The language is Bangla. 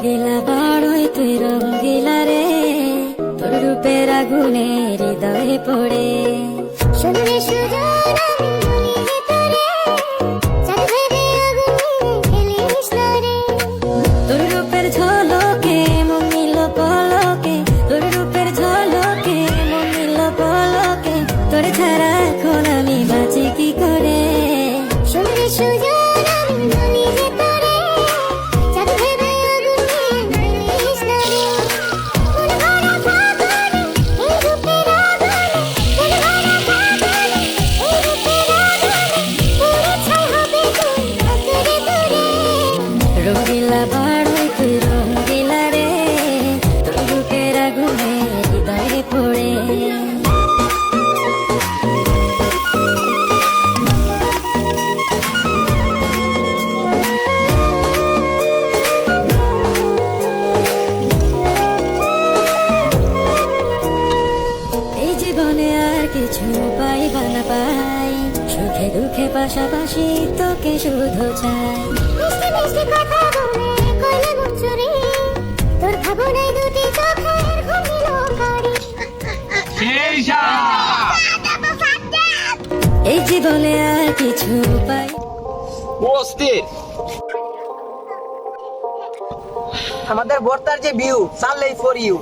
রঙ্গিলা বড়ই তুই রঙ্গিলা রে, তোর রূপের আগুনে হৃদয়ে পড়ে। শুনলে সুজন আমি বলি যে তোরে, চাঁদ ভেবে আগুনে ফেলিস না রে। তোর রূপের ঝলকে মন নিল পলকে, তোর রূপের ঝলকে মন নিল পলকে, তোর ছাড়া এখন আমি বাঁচি কি করে। শুনলে সুজন আমি বলি যে তোরে, চাঁদ ভেবে আগুনে ফেলিস না রে। মন ভরা ফাগুনে এই রূপের আগুনে, মন ভরা ফাগুনে এই রূপের আগুনে, পুরে ছাই হবে তুই আঁকড়ে ধরে। রঙ্গিলা বড়ই তুই রঙ্গিলা রে, তোর রূপের আগুনে হৃদয়ে পড়ে। এই জীবনে আর কিছু পাইবা না পাই, সুখে দুঃখে পাশাপাশি তোকে শুধু চাই। মিষ্টি মিষ্টি কথা বলে কইলে মন চুরি, তোর ভাবনায় দুটি চোখের ঘুমিল কারি। এই জীবনে আর কিছু পাই। অস্থির আমাদের বর্তার যে ভিউ সানলাই ফর ইউ।